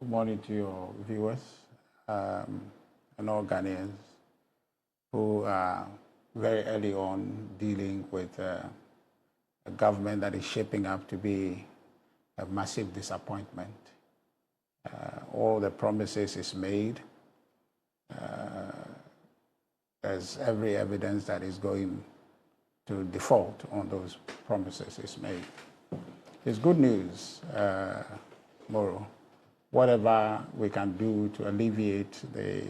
Good morning to your viewers and all Ghanaians who are very early on dealing with a government that is shaping up to be a massive disappointment. All the promises is made. There's every evidence that is going to default on those promises is made. It's good news, Moro. Whatever we can do to alleviate the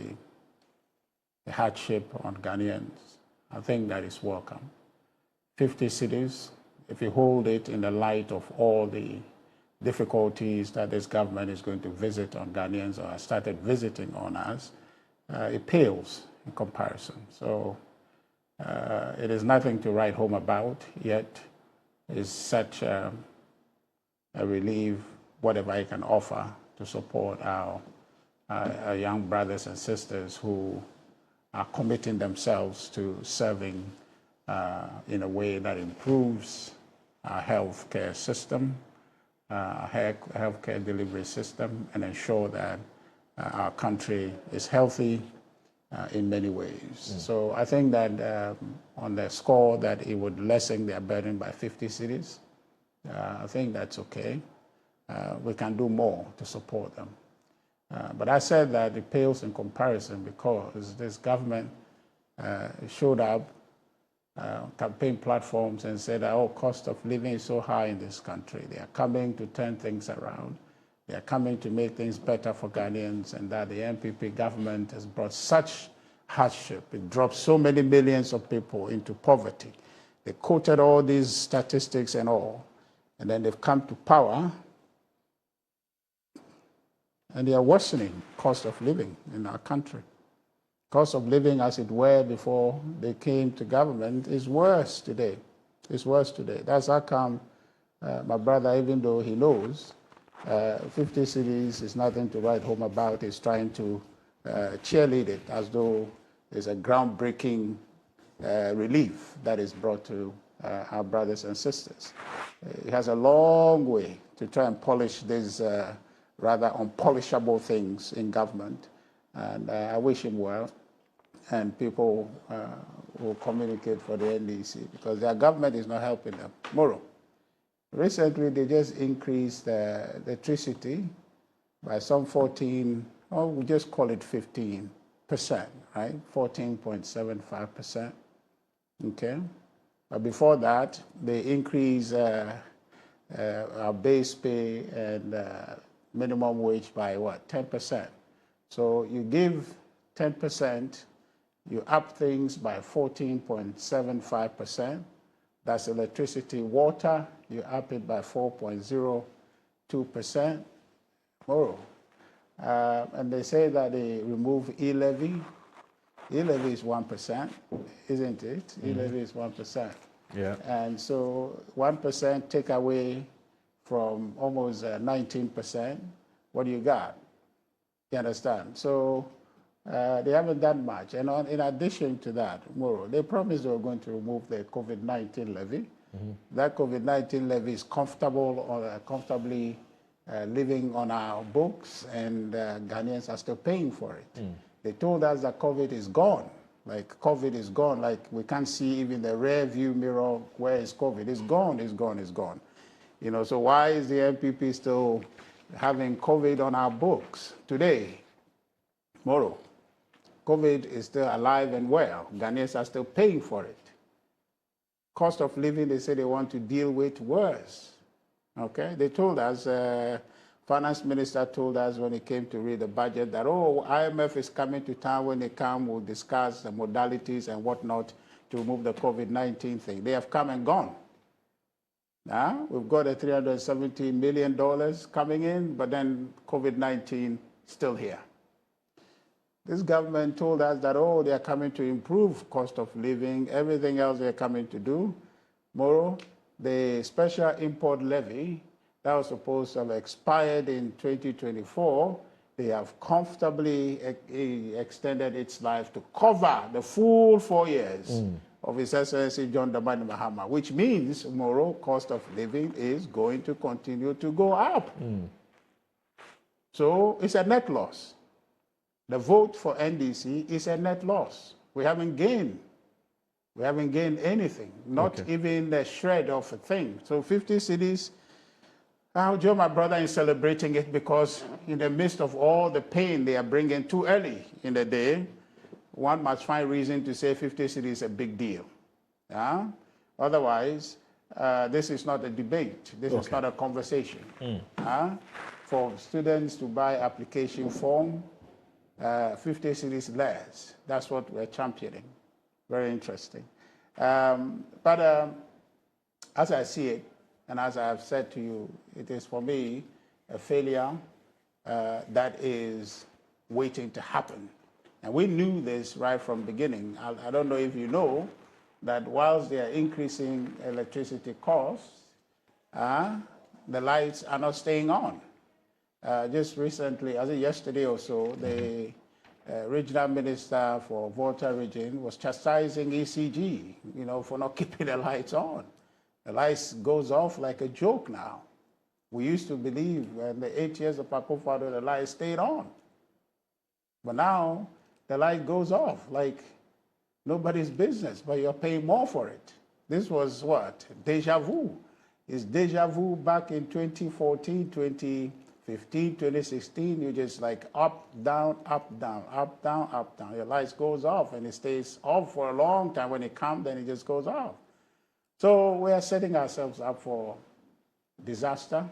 hardship on Ghanaians, I think that is welcome. 50 cities, if you hold it in the light of all the difficulties that this government is going to visit on Ghanaians or has started visiting on us, it pales in comparison. So it is nothing to write home about, yet it's such a relief, whatever I can offer to support our young brothers and sisters who are committing themselves to serving in a way that improves our healthcare system, our healthcare delivery system, and ensure that our country is healthy in many ways. So I think that on the score that it would lessen their burden by 50 cities, I think that's okay. We can do more to support them. But I said that it pales in comparison because this government showed up campaign platforms and said that, oh, cost of living is so high in this country. They are coming to turn things around. They are coming to make things better for Ghanaians, and that the NPP government has brought such hardship. It dropped so many millions of people into poverty. They quoted all these statistics and all, and then they've come to power, and they are worsening cost of living in our country. Cost of living as it were before they came to government is worse today. It's worse today. That's how come my brother, even though he knows 50 cities is nothing to write home about, is trying to cheerlead it as though there's a groundbreaking relief that is brought to our brothers and sisters. It has a long way to try and polish these rather unpolishable things in government. And I wish him well. And people will communicate for the NDC because their government is not helping them. Moro. Recently, they just increased the electricity by some 14, or we just call it 15%, right? 14.75%. Okay. But before that, they increased our base pay and minimum wage by what? 10%. So you give 10%, you up things by 14.75%. That's electricity. Water, you up it by 4.02%. More. And they say that they remove e-levy. E-levy is 1%, isn't it? E-levy is 1%. Yeah. And so 1% take away from almost 19%. What do you got? You understand? So they haven't done much. And in addition to that, Moro, they promised they were going to remove the COVID-19 levy. That COVID-19 levy is comfortably living on our books, and Ghanaians are still paying for it. They told us that COVID is gone. Like COVID is gone. Like we can't see even the rear view mirror. Where is COVID? It's gone. It's gone. It's gone. You know. So why is the NPP still having COVID on our books today? Moro. COVID is still alive and well. Ghanaians are still paying for it. Cost of living, they say they want to deal with worse. Okay? They told us, finance minister told us when he came to read the budget that, oh, IMF is coming to town. When they come, we'll discuss the modalities and whatnot to remove the COVID-19 thing. They have come and gone. Now, we've got a $370 million coming in, but then COVID-19 still here. This government told us that, oh, they are coming to improve cost of living, everything else they're coming to do. Moro, the special import levy that was supposed to have expired in 2024, they have comfortably extended its life to cover the full 4 years of His Excellency John Dramani Mahama, which means, Moro, cost of living is going to continue to go up. So it's a net loss. The vote for NDC is a net loss. We haven't gained. We haven't gained anything, not even a shred of a thing. So 50 cities, now Joe, my brother, is celebrating it because in the midst of all the pain they are bringing too early in the day, one must find reason to say 50 cities is a big deal. Yeah? Otherwise, this is not a debate. This is not a conversation. For students to buy application form, 50 cities less. That's what we're championing. Very interesting. But as I see it, and as I have said to you, it is for me a failure that is waiting to happen. And we knew this right from the beginning. I don't know if you know that whilst they are increasing electricity costs, the lights are not staying on. Just recently, I think yesterday or so, the regional minister for Volta region was chastising ECG, for not keeping the lights on. The lights goes off like a joke now. We used to believe when the 8 years of Akufo-Addo, the light stayed on. But now the light goes off like nobody's business, but you're paying more for it. This was what? Deja vu. It's deja vu back in 2014, 2015, 2016. You just like up, down, up, down, up, down, up, down. Your lights goes off and it stays off for a long time. When it comes, then it just goes off. So we are setting ourselves up for disaster.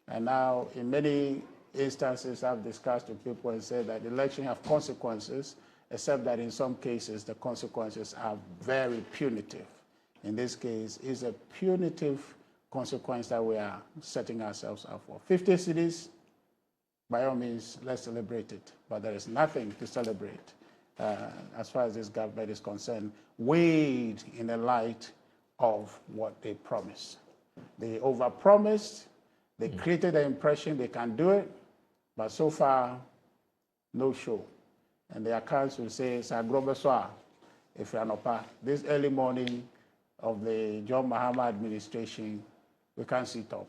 And now in many instances I've discussed with people and said that elections have consequences, except that in some cases the consequences are very punitive. In this case, it's a punitive consequence that we are setting ourselves up for. 50 cities, by all means, let's celebrate it. But there is nothing to celebrate as far as this government is concerned, weighed in the light of what they promised. They overpromised, they created the impression they can do it, but so far, no show. And the accounts will say, Sagrobeswa, if you're not this early morning of the John Mahama administration, we can't sit up.